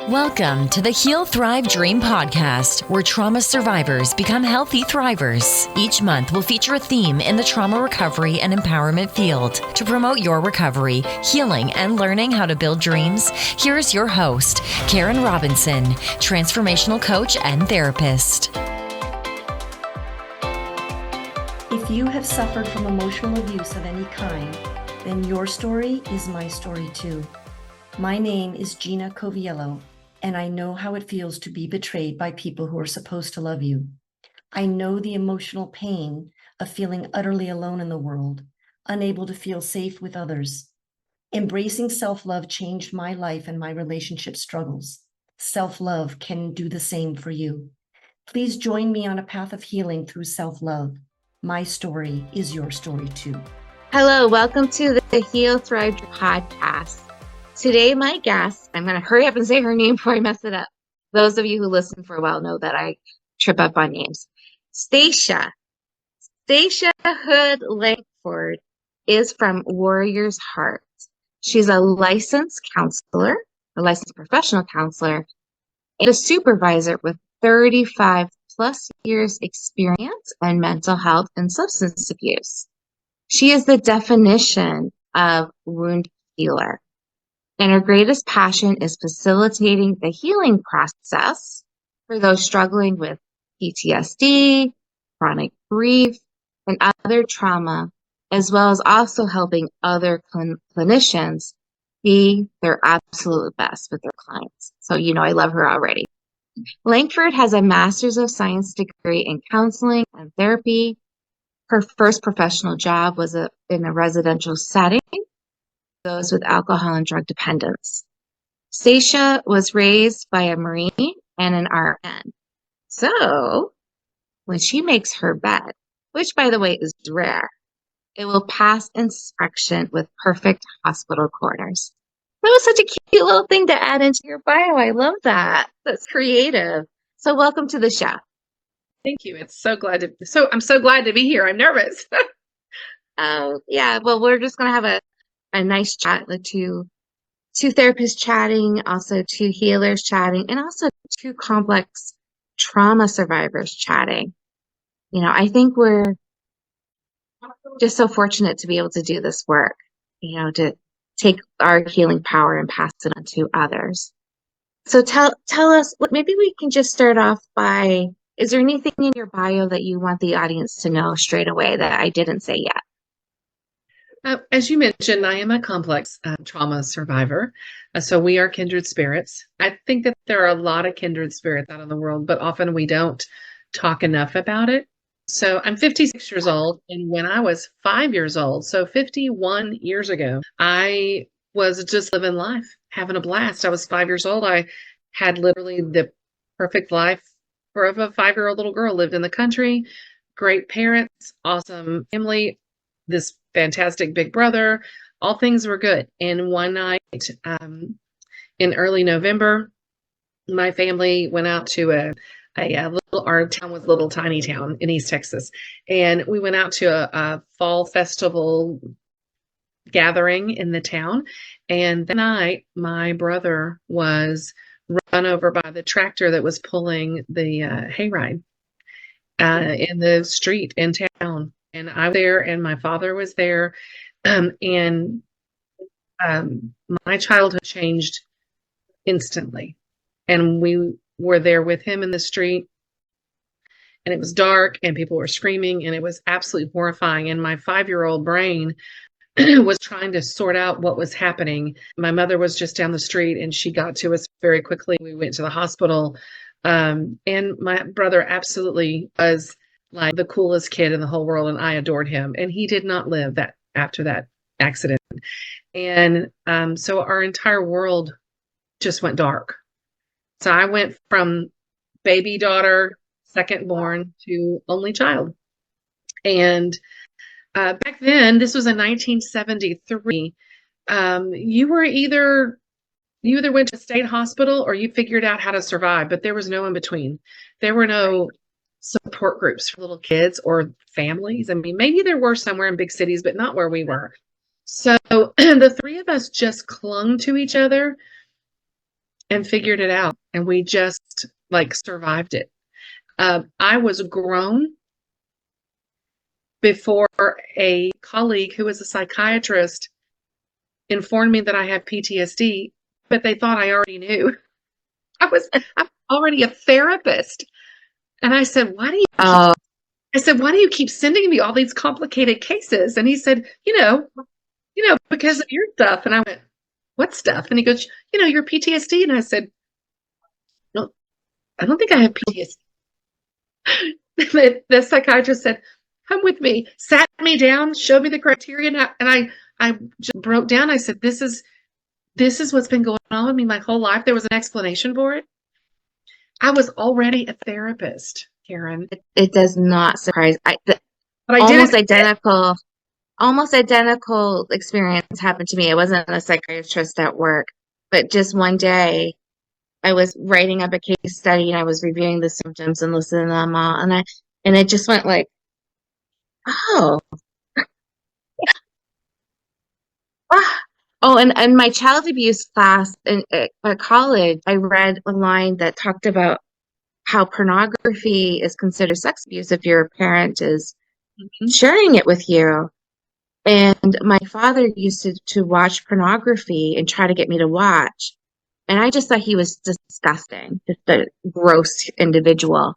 Welcome to the Heal, Thrive, Dream podcast, where trauma survivors become healthy thrivers. Each month, we'll feature a theme in the trauma recovery and empowerment field. To promote your recovery, healing, and learning how to build dreams, here's your host, Karen Robinson, transformational coach and therapist. If you have suffered from emotional abuse of any kind, then your story is my story too. My name is Gina Coviello, and I know how it feels to be betrayed by people who are supposed to love you. I know the emotional pain of feeling utterly alone in the world, unable to feel safe with others. Embracing self-love changed my life and my relationship struggles. Self-love can do the same for you. Please join me on a path of healing through self-love. My story is your story too. Hello, welcome to the Heal, Thrive podcast. Today, my guest, I'm going to hurry up and say her name before I mess it up. Those of you who listen for a while know that I trip up on names. Stacia. Stacia Hood Langford is from Warrior's Heart. She's a licensed counselor, a licensed professional counselor, and a supervisor with 35 plus years experience in mental health and substance abuse. She is the definition of wound healer. And her greatest passion is facilitating the healing process for those struggling with PTSD, chronic grief, and other trauma, as well as also helping other clinicians be their absolute best with their clients. So, I love her already. Langford has a Master's of Science degree in counseling and therapy. Her first professional job was in a residential setting, those with alcohol and drug dependence. Stacia was raised by a Marine and an RN. So when she makes her bed, which by the way is rare, it will pass inspection with perfect hospital corners. That was such a cute little thing to add into your bio. I love that. That's creative. So welcome to the show. Thank you. I'm so glad to be here. I'm nervous. Yeah. Well, we're just going to have a nice chat, like two therapists chatting, also two healers chatting, and also two complex trauma survivors chatting. I think we're just so fortunate to be able to do this work, to take our healing power and pass it on to others. So tell us, maybe we can just start off by, is there anything in your bio that you want the audience to know straight away that I didn't say yet? As you mentioned, I am a complex trauma survivor. So we are kindred spirits. I think that there are a lot of kindred spirits out in the world, but often we don't talk enough about it. So I'm 56 years old. And when I was 5 years old, so 51 years ago, I was just living life, having a blast. I was 5 years old. I had literally the perfect life for a 5-year-old little girl, lived in the country, great parents, awesome family, this fantastic big brother, all things were good. And one night in early November, my family went out to our town was a little tiny town in East Texas. And we went out to a fall festival gathering in the town. And that night, my brother was run over by the tractor that was pulling the hayride in the street in town. And I was there, and my father was there, and my childhood changed instantly. And we were there with him in the street, and it was dark, and people were screaming, and it was absolutely horrifying. And my 5-year-old brain was trying to sort out what was happening. My mother was just down the street, and she got to us very quickly. We went to the hospital, and my brother absolutely was like the coolest kid in the whole world, and I adored him. And he did not live after that accident. And so our entire world just went dark. So I went from baby daughter, second born, to only child. And back then, this was in 1973, you either went to a state hospital or you figured out how to survive, but there was no in between. There were no support groups for little kids or families. I mean, maybe there were somewhere in big cities, but not where we were. So the three of us just clung to each other and figured it out. And we just like survived it. I was grown before a colleague who was a psychiatrist informed me that I had PTSD, but they thought I already knew. I'm already a therapist. And I said, why do you keep sending me all these complicated cases? And he said, because of your stuff. And I went, what stuff? And he goes, your PTSD. And I said, no, I don't think I have PTSD. The psychiatrist said, come with me, sat me down, showed me the criteria. And I just broke down. I said, this is what's been going on with me my whole life. There was an explanation for it. I was already a therapist, Karen. It does not surprise. But I almost identical experience happened to me. I wasn't a psychiatrist at work, but just one day I was writing up a case study and I was reviewing the symptoms and listening to them all, and it just went like, oh. Oh, and my child abuse class at college, I read a line that talked about how pornography is considered sex abuse if your parent is sharing it with you. And my father used to watch pornography and try to get me to watch. And I just thought he was disgusting, just a gross individual.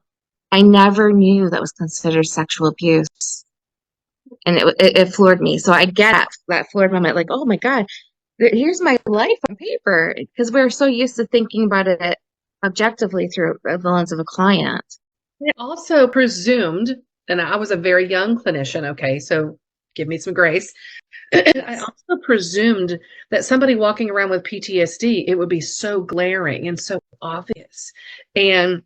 I never knew that was considered sexual abuse. And it floored me. So I get that floored moment, like, oh my God, here's my life on paper. Because we're so used to thinking about it objectively through the lens of a client. It also presumed, and I was a very young clinician, okay, so give me some grace. I also presumed that somebody walking around with PTSD, it would be so glaring and so obvious. And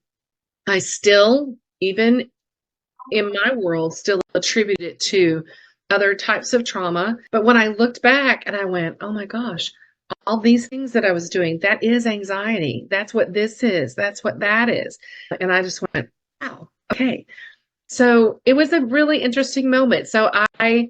I still, even in my world, still attribute it to other types of trauma. But when I looked back and I went, oh my gosh, all these things that I was doing, that is anxiety. That's what this is. That's what that is. And I just went, wow, okay. So it was a really interesting moment. So I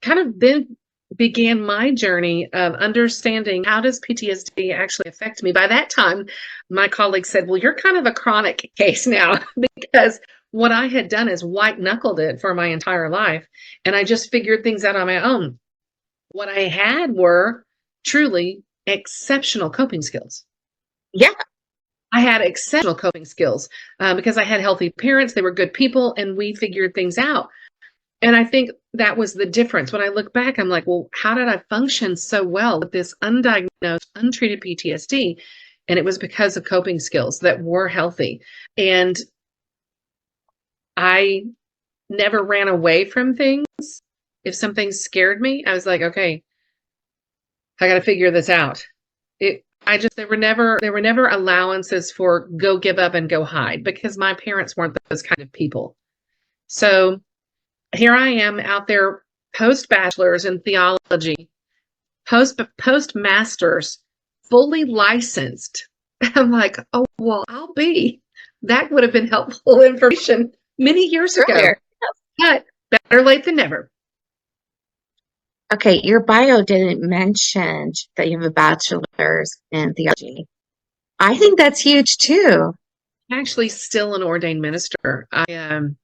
kind of then began my journey of understanding, how does PTSD actually affect me? By that time, my colleagues said, well, you're kind of a chronic case now, because what I had done is white knuckled it for my entire life. And I just figured things out on my own. What I had were truly exceptional coping skills. Yeah. I had exceptional coping skills because I had healthy parents. They were good people, and we figured things out. And I think that was the difference. When I look back, I'm like, well, how did I function so well with this undiagnosed, untreated PTSD? And it was because of coping skills that were healthy. And I never ran away from things. If something scared me, I was like, okay, I got to figure this out. There were never allowances for go give up and go hide, because my parents weren't those kind of people. So here I am out there, post-bachelor's in theology, post-master's, fully licensed. I'm like, oh, well, that would have been helpful information many years ago. But better late than never. Okay, your bio didn't mention that you have a bachelor's in theology. I think that's huge too. I'm actually still an ordained minister. I am.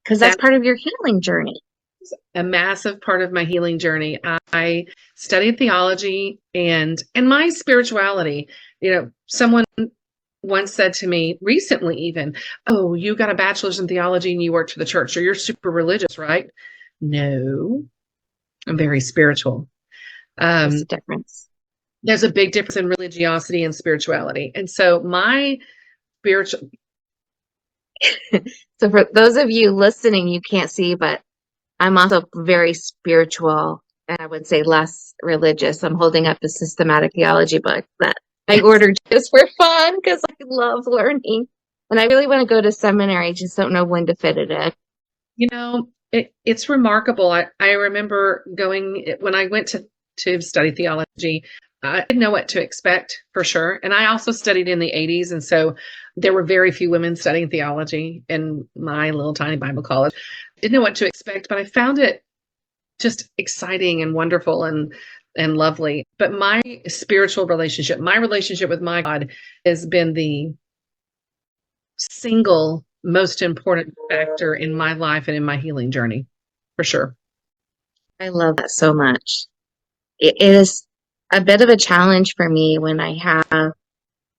Because that's part of your healing journey. A massive part of my healing journey. I studied theology and my spirituality. Someone once said to me recently, even, oh, you got a bachelor's in theology and you worked for the church, so you're super religious, right? No, I'm very spiritual. There's a difference. There's a big difference in religiosity and spirituality. And so my spiritual... So for those of you listening, you can't see, but I'm also very spiritual, and I would say less religious. I'm holding up a systematic theology book that I ordered just for fun because I love learning. And I really want to go to seminary. I just don't know when to fit it in. It's remarkable. I remember when I went to study theology, I didn't know what to expect, for sure. And I also studied in the 80s. And so there were very few women studying theology in my little tiny Bible college. Didn't know what to expect, but I found it just exciting and wonderful. And and lovely. But my spiritual relationship, my relationship with my God has been the single most important factor in my life and in my healing journey, for sure. I love that so much. It is a bit of a challenge for me when I have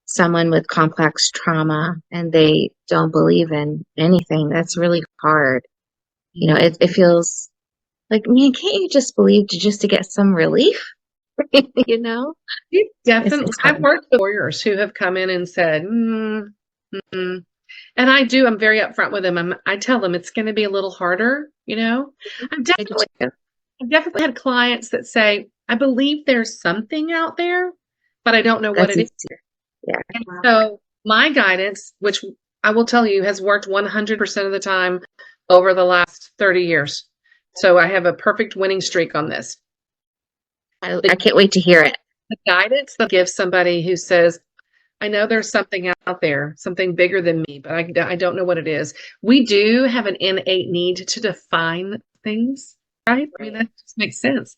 someone with complex trauma and they don't believe in anything. That's really hard. You know, it feels like, man, can't you just believe just to get some relief? You know? Definitely. It's I've hard. worked with warriors who have come in and said, and I'm very upfront with them. I tell them it's going to be a little harder, you know. I've I do definitely, too. I've definitely had clients that say, I believe there's something out there, but I don't know what That's it is. easier. Yeah. And so my guidance, which I will tell you has worked 100% of the time over the last 30 years. So I have a perfect winning streak on this. I can't wait to hear it. The guidance that gives somebody who says, I know there's something out there, something bigger than me, but I don't know what it is. We do have an innate need to define things, right? I mean, that just makes sense.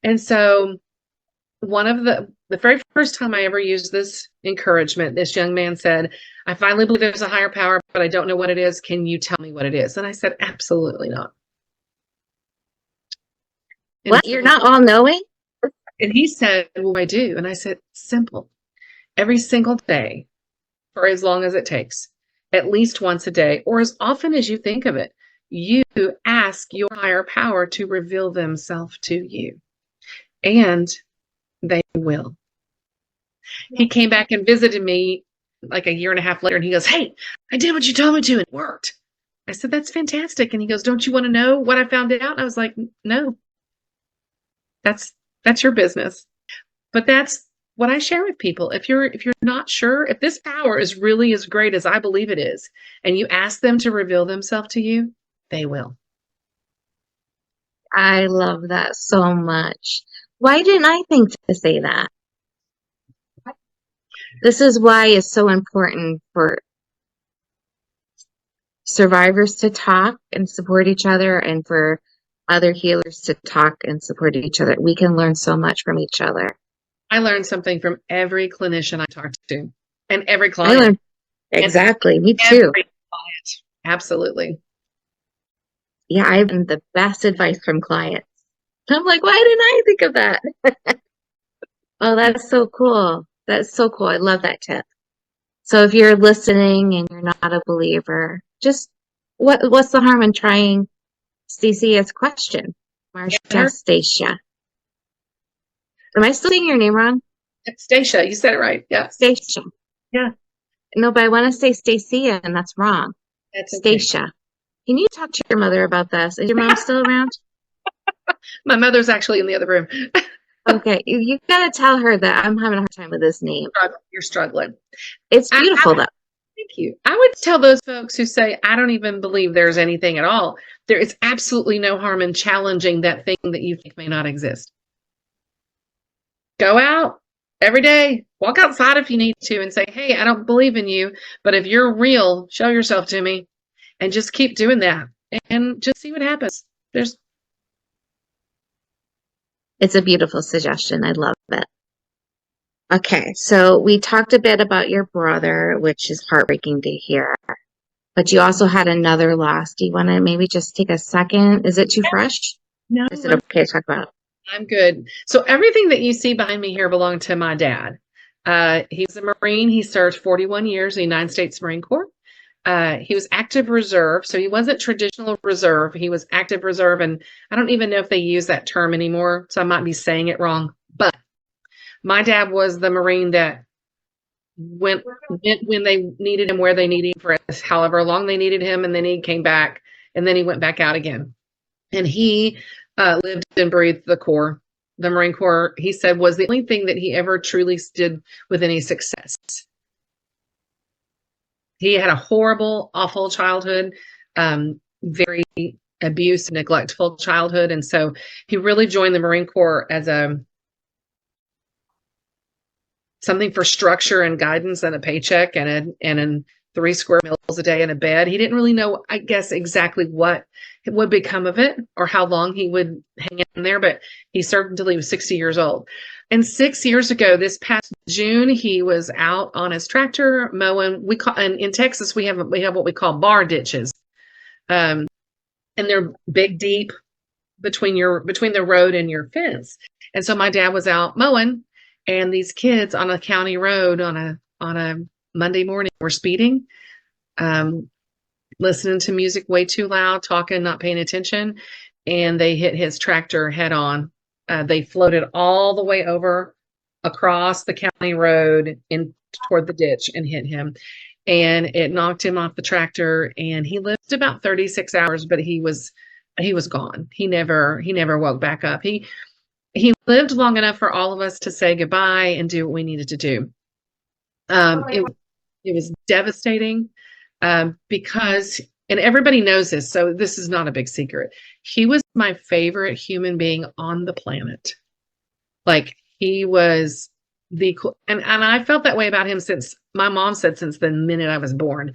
And so one of the very first time I ever used this encouragement, this young man said, I finally believe there's a higher power, but I don't know what it is. Can you tell me what it is? And I said, absolutely not. And What? You're not all knowing? And he said, well, I do. And I said, simple. Every single day for as long as it takes, at least once a day, or as often as you think of it, you ask your higher power to reveal themselves to you. And they will. He came back and visited me like a year and a half later, and he goes, hey, I did what you told me to, and it worked. I said, that's fantastic. And he goes, don't you want to know what I found out? I was like, no, that's your business. But that's what I share with people. If you're not sure, if this power is really as great as I believe it is, and you ask them to reveal themselves to you, they will. I love that so much. Why didn't I think to say that? This is why it's so important for survivors to talk and support each other, and for other healers to talk and support each other. We can learn so much from each other. I learned something from every clinician I talked to, and every I client. learned exactly. Me too. Every client. Absolutely. Yeah, I've gotten the best advice from clients. I'm like, why didn't I think of that? Oh, that's so cool. That's so cool. I love that tip. So if you're listening and you're not a believer, just what's the harm in trying Stacey's question? Marsha, Stacia. Am I still saying your name wrong? Stacia, you said it right. Yeah. Stacia. Yeah. No, but I want to say Stacia, and that's wrong. That's okay. Stacia. Can you talk to your mother about this? Is your mom still around? My mother's actually in the other room. Okay, you gotta tell her that I'm having a hard time with this name. You're struggling. It's beautiful, though. Thank you. I would tell those folks who say, I don't even believe there's anything at all. There is absolutely no harm in challenging that thing that you think may not exist. Go out every day, walk outside if you need to, and say, hey, I don't believe in you, but if you're real, show yourself to me, and just keep doing that and just see what happens. It's a beautiful suggestion. I love it. Okay, so we talked a bit about your brother, which is heartbreaking to hear. But you also had another loss. Do you want to maybe just take a second? Is it too fresh? No, Is it okay to talk about? I'm good. So everything that you see behind me here belonged to my dad. He was a Marine. He served 41 years in the United States Marine Corps. He was active reserve, so he wasn't traditional reserve. He was active reserve, and I don't even know if they use that term anymore, so I might be saying it wrong. But my dad was the Marine that went when they needed him, where they needed him for however long they needed him, and then he came back, and then he went back out again. And he lived and breathed the Corps. The Marine Corps, he said, was the only thing that he ever truly did with any success. He had a horrible, awful childhood, very abuse, neglectful childhood. And so he really joined the Marine Corps as something for structure and guidance and a paycheck and 3 square meals a day in a bed. He didn't really know, I guess, exactly what would become of it or how long he would hang in there, but he served until he was 60 years old. And 6 years ago, this past June, he was out on his tractor mowing. And in Texas, we have what we call bar ditches. And they're big, deep between the road and your fence. And so my dad was out mowing, and these kids on a county road on a Monday morning were speeding, listening to music way too loud, talking, not paying attention, and they hit his tractor head on. They floated all the way over across the county road in toward the ditch and hit him. And it knocked him off the tractor, and he lived about 36 hours, but he was gone. He never woke back up. He lived long enough for all of us to say goodbye and do what we needed to do. It was devastating because, and everybody knows this, so this is not a big secret. He was my favorite human being on the planet. Like, he was and I felt that way about him since my mom said since the minute I was born.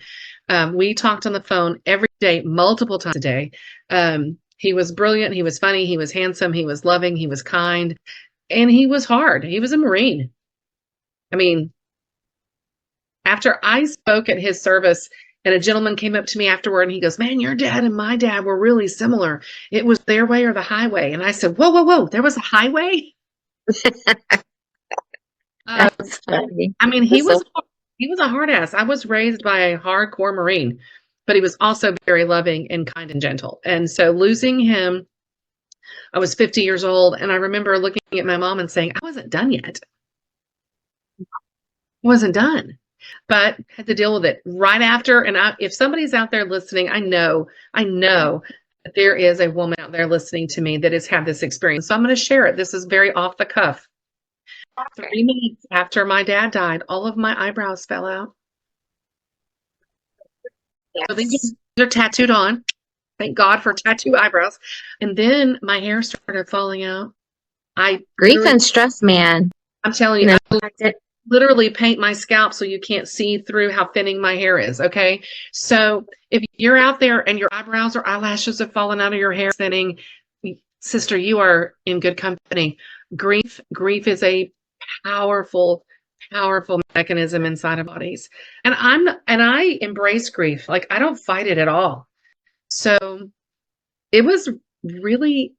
We talked on the phone every day, multiple times a day. He was brilliant. He was funny. He was handsome. He was loving. He was kind. And he was hard. He was a Marine. I mean, after I spoke at his service and a gentleman came up to me afterward and he goes, "Man, your dad and my dad were really similar. It was their way or the highway." And I said, "Whoa, whoa, whoa, there was a highway?" That's funny. I mean, he was a hard ass. I was raised by a hardcore Marine, but he was also very loving and kind and gentle. And so losing him, I was 50 years old, and I remember looking at my mom and saying, I wasn't done yet. I wasn't done, but had to deal with it right after. And if somebody's out there listening, I know that there is a woman out there listening to me that has had this experience. So I'm going to share it. This is very off the cuff. 3 minutes after my dad died, all of my eyebrows fell out. Yes. So they're tattooed on. Thank God for tattoo eyebrows. And then my hair started falling out. Grief and stress, man. I'm telling you, I literally paint my scalp so you can't see through how thinning my hair is. Okay. So if you're out there and your eyebrows or eyelashes have fallen out of your hair thinning, sister, you are in good company. Grief is a powerful mechanism inside of bodies. And I embrace grief. Like, I don't fight it at all. So it was really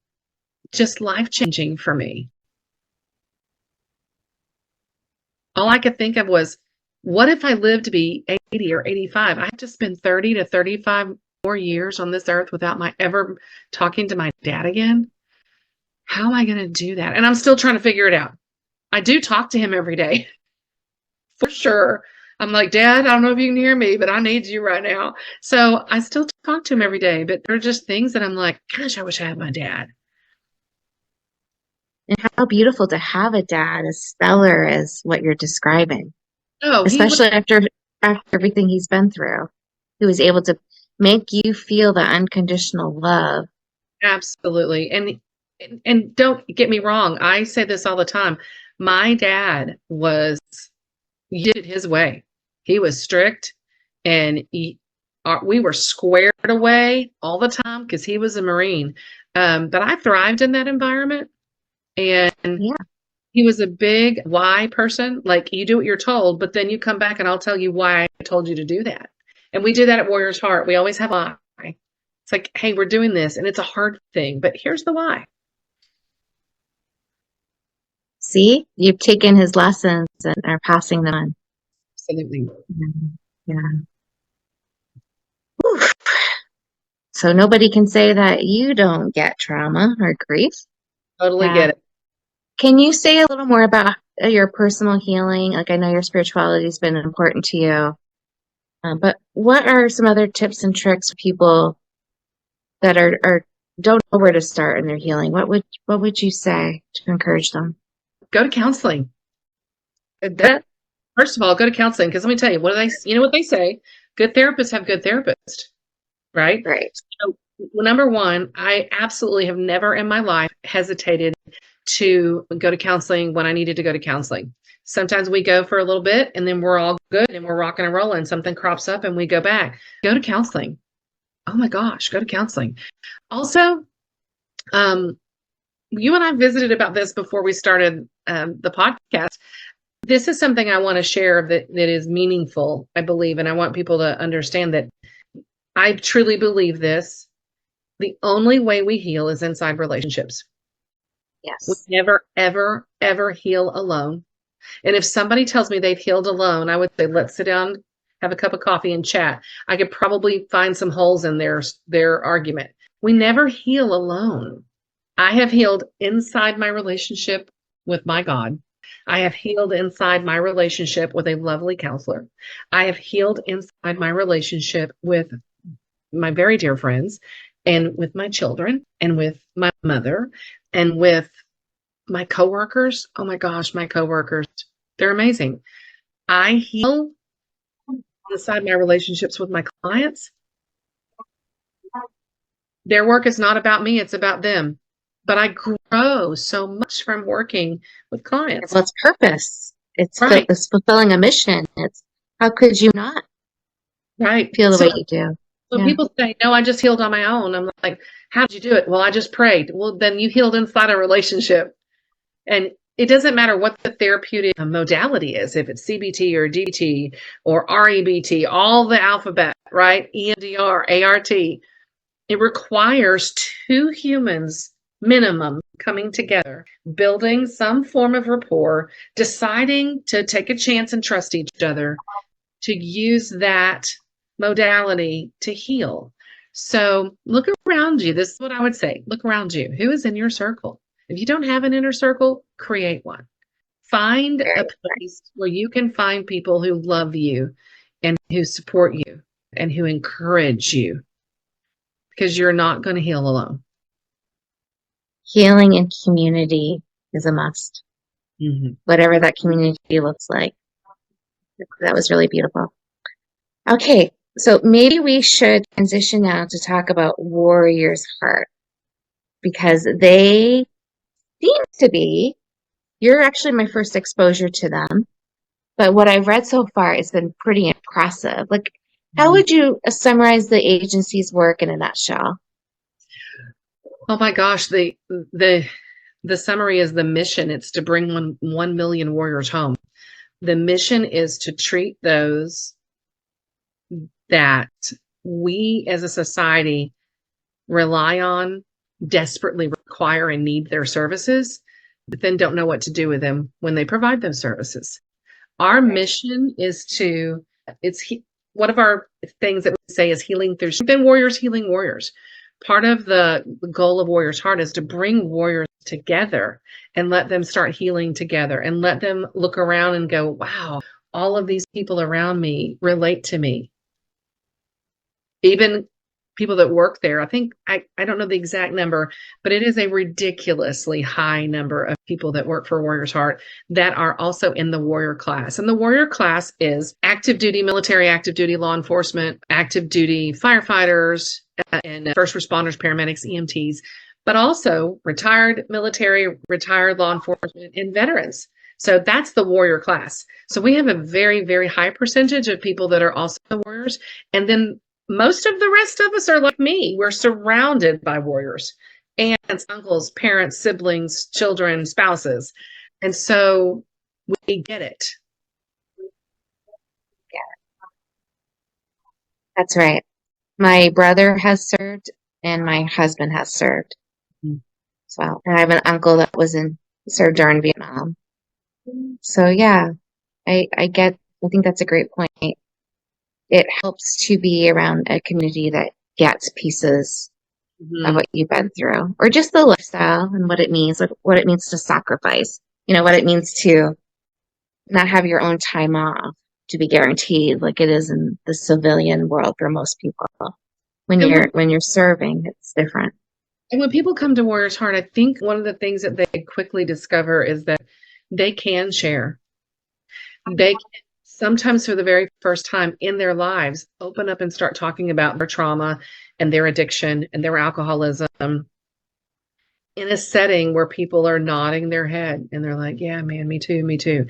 just life-changing for me. All I could think of was, what if I lived to be 80 or 85? I have to spend 30 to 35 more years on this earth without ever talking to my dad again. How am I going to do that? And I'm still trying to figure it out. I do talk to him every day. For sure. I'm like, "Dad, I don't know if you can hear me, but I need you right now." So I still talk to him every day, but there are just things that I'm like, gosh, I wish I had my dad. And how beautiful to have a dad as stellar as what you're describing. Oh, especially after everything he's been through. He was able to make you feel the unconditional love. Absolutely. And don't get me wrong. I say this all the time. My dad he did it his way. He was strict, and we were squared away all the time because he was a Marine. But I thrived in that environment. And he was a big why person. Like, you do what you're told, but then you come back and I'll tell you why I told you to do that. And we do that at Warrior's Heart. We always have a why. It's like, hey, we're doing this and it's a hard thing, but here's the why. See, you've taken his lessons and are passing them on. Absolutely. Yeah. Oof. So nobody can say that you don't get trauma or grief. Totally get it. Can you say a little more about your personal healing? Like, I know your spirituality has been important to you, but what are some other tips and tricks for people that are don't know where to start in their healing? What would you say to encourage them? Go to counseling. First of all, go to counseling, because let me tell you, you know what they say? Good therapists have good therapists, right? Right. So number one, I absolutely have never in my life hesitated to go to counseling when I needed to go to counseling. Sometimes we go for a little bit and then we're all good and we're rocking and rolling. Something crops up and we go back. Go to counseling. Oh my gosh, go to counseling. Also, you and I visited about this before we started the podcast. This is something I want to share that is meaningful, I believe, and I want people to understand that I truly believe this. The only way we heal is inside relationships. We Yes. never, ever, ever heal alone. And if somebody tells me they've healed alone, I would say, let's sit down, have a cup of coffee and chat. I could probably find some holes in their argument. We never heal alone. I have healed inside my relationship with my God. I have healed inside my relationship with a lovely counselor. I have healed inside my relationship with my very dear friends and with my children and with my mother and with my coworkers. Oh my gosh, my coworkers, they're amazing. I heal inside my relationships with my clients. Their work is not about me, it's about them. But I grow so much from working with clients. Well, it's purpose. Right. It's fulfilling a mission. It's how could you not Right. feel the So way you do? when Yeah. people say, no, I just healed on my own, I'm like, how did you do it? Well, I just prayed. Well, then you healed inside a relationship. And it doesn't matter what the therapeutic modality is, if it's CBT or DBT or REBT, all the alphabet, right? EMDR, ART. It requires two humans minimum coming together, building some form of rapport, deciding to take a chance and trust each other, to use that modality to heal. So look around you. This is what I would say. Look around you. Who is in your circle? If you don't have an inner circle, create one. Find a place where you can find people who love you and who support you and who encourage you, because you're not going to heal alone. Healing in community is a must. Mm-hmm. Whatever that community looks like. That was really beautiful. Okay, so maybe we should transition now to talk about Warrior's Heart, because they seem to be, you're actually my first exposure to them, but what I've read so far has been pretty impressive. Like, how would you summarize the agency's work in a nutshell? Oh my gosh, the summary is the mission. It's to bring 1 million warriors home. The mission is to treat those that we as a society rely on, desperately require and need their services, but then don't know what to do with them when they provide those services. Our mission is one of our things that we say is healing through warriors, healing warriors. Part of the goal of Warrior's Heart is to bring warriors together and let them start healing together and let them look around and go, wow, all of these people around me relate to me. Even people that work there, I think, I don't know the exact number, but it is a ridiculously high number of people that work for Warrior's Heart that are also in the warrior class. And the warrior class is active duty military, active duty law enforcement, active duty firefighters, and first responders, paramedics, EMTs, but also retired military, retired law enforcement, and veterans. So that's the warrior class. So we have a very, very high percentage of people that are also warriors. And then most of the rest of us are like me. We're surrounded by warriors, aunts, uncles, parents, siblings, children, spouses. And so we get it. Yeah, that's right. My brother has served and my husband has served as well. And I have an uncle that served during Vietnam. So yeah, I think that's a great point. It helps to be around a community that gets pieces of what you've been through, or just the lifestyle and what it means to sacrifice, what it means to not have your own time off, to be guaranteed like it is in the civilian world for most people. When you're serving, it's different. And when people come to Warrior's Heart, I think one of the things that they quickly discover is that they can share. They can sometimes for the very first time in their lives, open up and start talking about their trauma and their addiction and their alcoholism in a setting where people are nodding their head and they're like, yeah, man, me too, me too.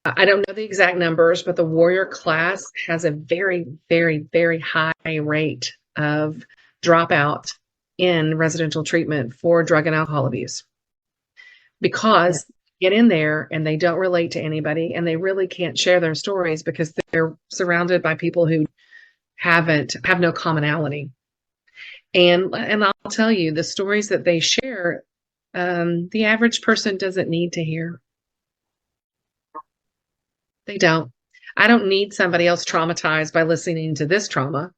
I don't know the exact numbers, but the warrior class has a very, very, very high rate of dropout in residential treatment for drug and alcohol abuse because get in there and they don't relate to anybody and they really can't share their stories because they're surrounded by people who have no commonality. And I'll tell you, the stories that they share, the average person doesn't need to hear. They don't. I don't need somebody else traumatized by listening to this trauma.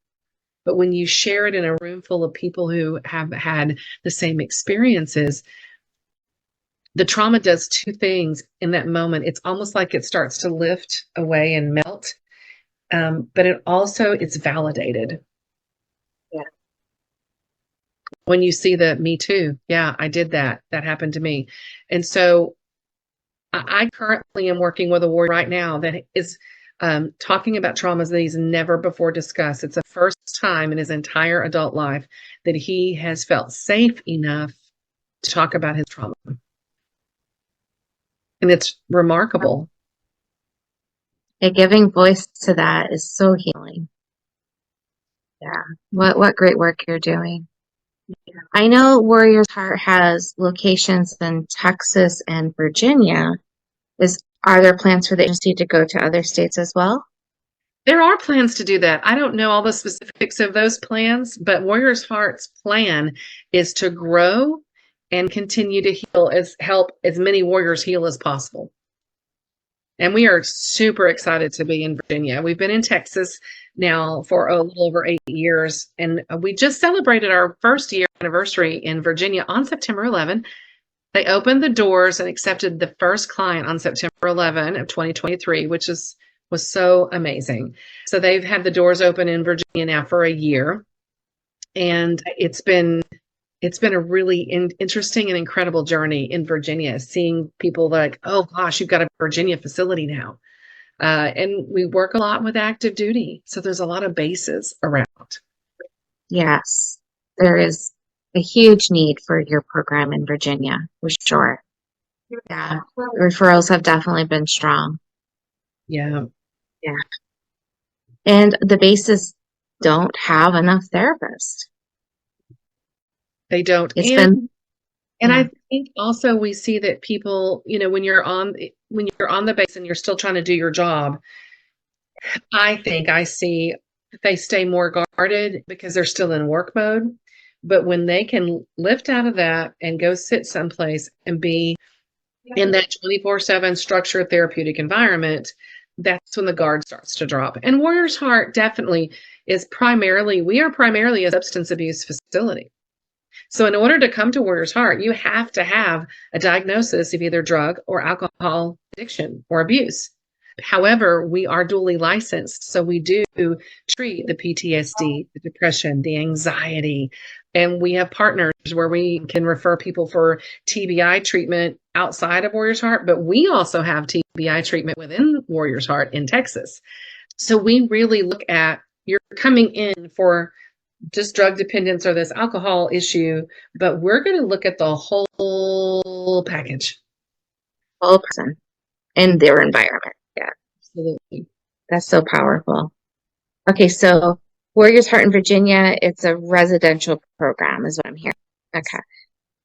But when you share it in a room full of people who have had the same experiences, the trauma does two things in that moment. It's almost like it starts to lift away and melt, but it's validated. Yeah. When you see the me too, yeah, I did that. That happened to me. And so I currently am working with a warrior right now that is talking about traumas that he's never before discussed. It's the first time in his entire adult life that he has felt safe enough to talk about his trauma. And it's remarkable. And giving voice to that is so healing. Yeah. What great work you're doing. I know Warrior's Heart has locations in Texas and Virginia. Are there plans for the agency to go to other states as well? There are plans to do that. I don't know all the specifics of those plans, but Warrior's Heart's plan is to grow and continue to help as many warriors heal as possible. And we are super excited to be in Virginia. We've been in Texas now for a little over 8 years, and we just celebrated our first year anniversary in Virginia on September 11. They opened the doors and accepted the first client on September 11 of 2023, which was so amazing. So they've had the doors open in Virginia now for a year, and it's been a really interesting and incredible journey in Virginia, seeing people like, oh gosh, you've got a Virginia facility now. And we work a lot with active duty. So there's a lot of bases around. Yes, there is a huge need for your program in Virginia, for sure. Yeah, referrals have definitely been strong. Yeah. Yeah. And the bases don't have enough therapists. They don't. And I think also we see that people, when you're on the base and you're still trying to do your job, I see they stay more guarded because they're still in work mode. But when they can lift out of that and go sit someplace and be in that 24/7 structured therapeutic environment, that's when the guard starts to drop. And Warrior's Heart definitely we are primarily a substance abuse facility. So in order to come to Warrior's Heart, you have to have a diagnosis of either drug or alcohol addiction or abuse. However, we are dually licensed, so we do treat the PTSD, the depression, the anxiety, and we have partners where we can refer people for TBI treatment outside of Warrior's Heart, but we also have TBI treatment within Warrior's Heart in Texas. So we really look at, you're coming in for just drug dependence or this alcohol issue, but we're going to look at the whole package. Whole person in their environment. Yeah. Absolutely. That's so powerful. Okay, so Warrior's Heart in Virginia, it's a residential program is what I'm hearing. Okay.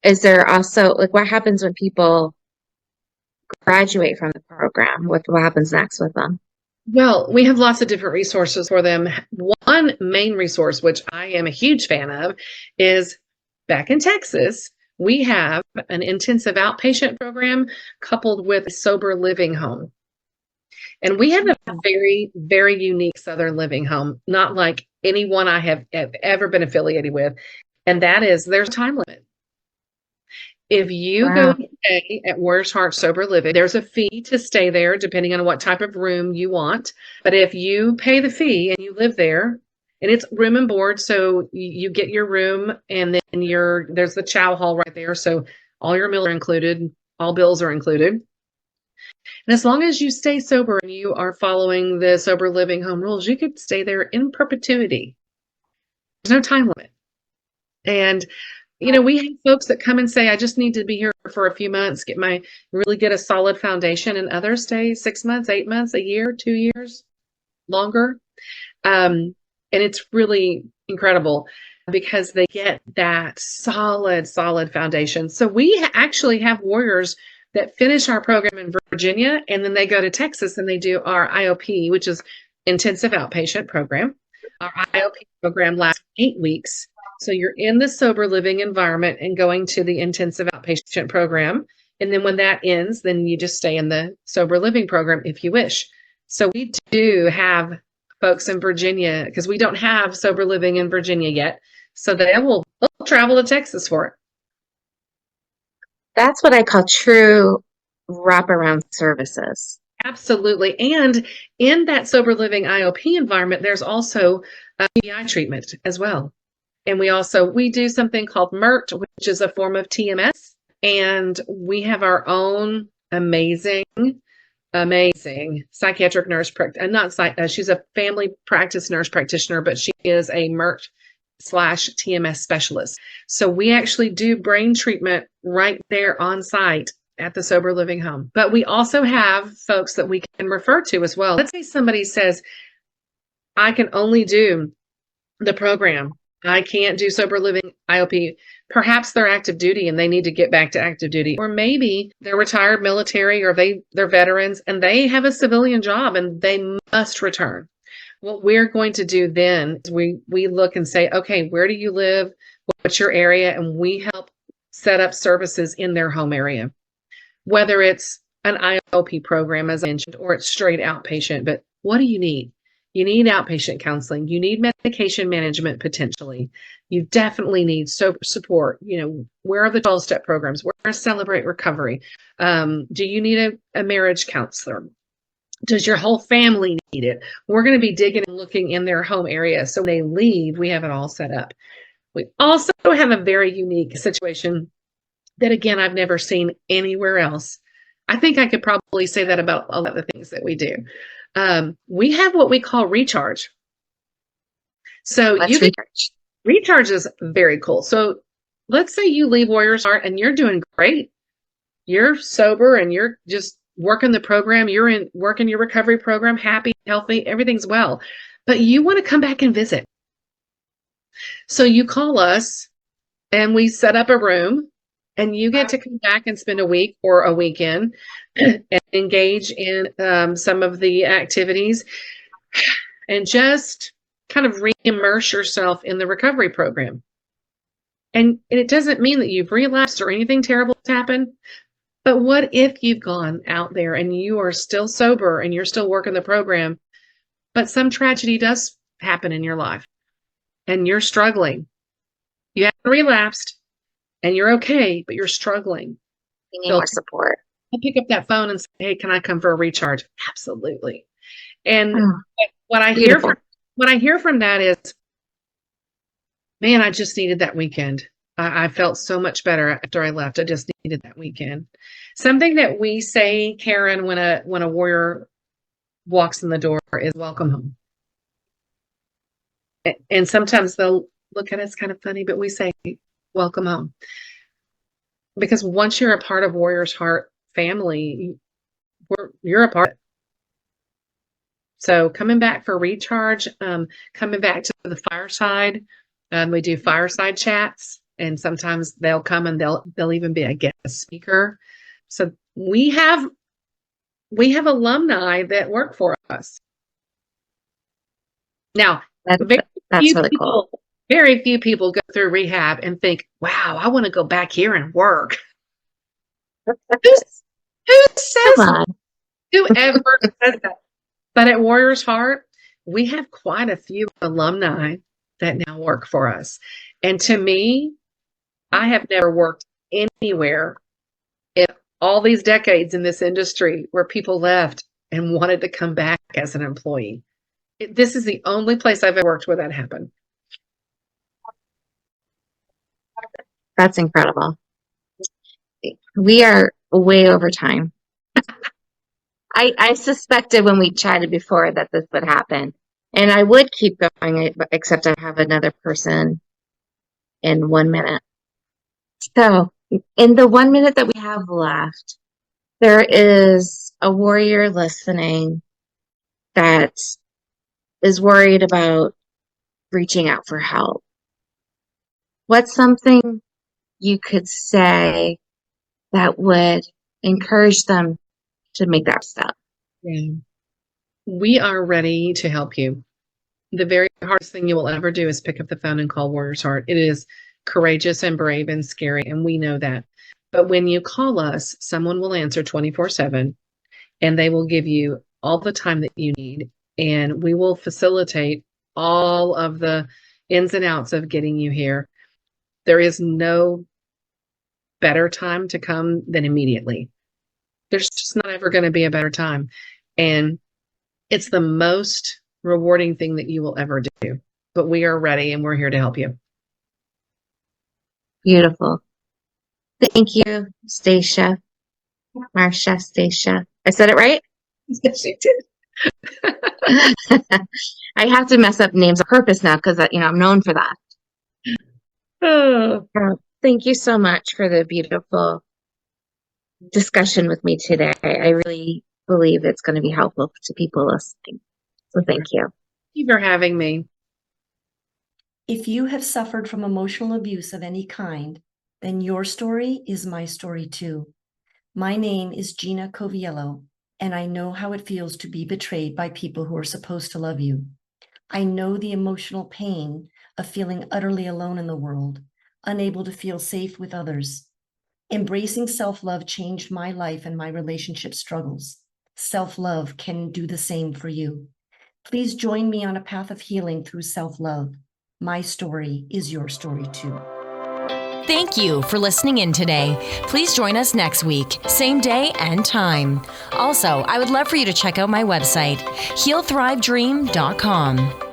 Is there also, what happens when people graduate from the program? What happens next with them? Well, we have lots of different resources for them. One main resource, which I am a huge fan of, is back in Texas, we have an intensive outpatient program coupled with a sober living home. And we have a very, very unique Southern living home, not like anyone I have ever been affiliated with. And that is, there's a time limit. If you go stay at Warrior's Heart Sober Living, there's a fee to stay there depending on what type of room you want. But if you pay the fee and you live there, and it's room and board, so you get your room and then there's the chow hall right there. So all your meals are included, all bills are included. And as long as you stay sober and you are following the sober living home rules, you could stay there in perpetuity. There's no time limit. And we have folks that come and say, I just need to be here for a few months, really get a solid foundation, and others stay 6 months, 8 months, a year, 2 years, longer. And it's really incredible because they get that solid foundation. So we actually have warriors that finish our program in Virginia, and then they go to Texas and they do our IOP, which is intensive outpatient program. Our IOP program lasts 8 weeks. So you're in the sober living environment and going to the intensive outpatient program. And then when that ends, then you just stay in the sober living program if you wish. So we do have folks in Virginia, because we don't have sober living in Virginia yet. So they'll travel to Texas for it. That's what I call true wraparound services. Absolutely. And in that sober living IOP environment, there's also PI treatment as well. And we do something called MERT, which is a form of TMS. And we have our own amazing psychiatric nurse, she's a family practice nurse practitioner, but she is a MERT/TMS specialist. So we actually do brain treatment right there on site at the sober living home. But we also have folks that we can refer to as well. Let's say somebody says, I can only do the program. I can't do sober living IOP. Perhaps they're active duty and they need to get back to active duty. Or maybe they're retired military, or they're veterans and they have a civilian job and they must return. What we're going to do then is we look and say, okay, where do you live? What's your area? And we help set up services in their home area, whether it's an IOP program, as I mentioned, or it's straight outpatient. But what do you need? You need outpatient counseling. You need medication management potentially. You definitely need support. Where are the 12-step programs? Where is Celebrate Recovery? Do you need a marriage counselor? Does your whole family need it? We're going to be digging and looking in their home area. So when they leave, we have it all set up. We also have a very unique situation that, again, I've never seen anywhere else. I think I could probably say that about a lot of the things that we do. We have what we call recharge. So recharge is very cool. So let's say you leave Warriors Heart and you're doing great. You're sober and you're just working the program. You're working your recovery program, happy, healthy, everything's well. But you want to come back and visit. So you call us and we set up a room. And you get to come back and spend a week or a weekend and engage in some of the activities and just kind of re-immerse yourself in the recovery program. And it doesn't mean that you've relapsed or anything terrible has happened. But what if you've gone out there and you are still sober and you're still working the program, but some tragedy does happen in your life and you're struggling? You haven't relapsed. And you're okay, but you're struggling. You need more support. I'll pick up that phone and say, hey, can I come for a recharge? Absolutely. And what I hear from that is, man, I just needed that weekend. I felt so much better after I left. I just needed that weekend. Something that we say, Karen, when a warrior walks in the door is welcome home. And sometimes they'll look at us kind of funny, but we say, welcome home. Because once you're a part of Warriors Heart family, you're a part. So coming back for recharge, coming back to the fireside, we do fireside chats, and sometimes they'll come and they'll even be a guest speaker. So we have alumni that work for us. Now, that's really cool. Very few people go through rehab and think, wow, I want to go back here and work. Who says that? Whoever says that? But at Warriors Heart, we have quite a few alumni that now work for us. And to me, I have never worked anywhere in all these decades in this industry where people left and wanted to come back as an employee. This is the only place I've ever worked where that happened. That's incredible. We are way over time. I suspected when we chatted before that this would happen. And I would keep going, except I have another person in 1 minute. So, in the 1 minute that we have left, there is a warrior listening that is worried about reaching out for help. What's something you could say that would encourage them to make that step? Yeah. We are ready to help you. The very hardest thing you will ever do is pick up the phone and call Warrior's Heart. It is courageous and brave and scary, and we know that. But when you call us, someone will answer 24/7, and they will give you all the time that you need, and we will facilitate all of the ins and outs of getting you here. There is no better time to come than immediately. There's just not ever going to be a better time. And it's the most rewarding thing that you will ever do. But we are ready and we're here to help you. Beautiful. Thank you, Stacia. Stacia. I said it right? Yes, you did. I have to mess up names on purpose now because I'm known for that. Oh. Thank you so much for the beautiful discussion with me today. I really believe it's going to be helpful to people listening. So thank you. Thank you for having me. If you have suffered from emotional abuse of any kind, then your story is my story too. My name is Gina Coviello, and I know how it feels to be betrayed by people who are supposed to love you. I know the emotional pain of feeling utterly alone in the world, unable to feel safe with others. Embracing self-love changed my life and my relationship struggles. Self-love can do the same for you. Please join me on a path of healing through self-love. My story is your story too. Thank you for listening in today. Please join us next week, same day and time. Also, I would love for you to check out my website, healthrivedream.com.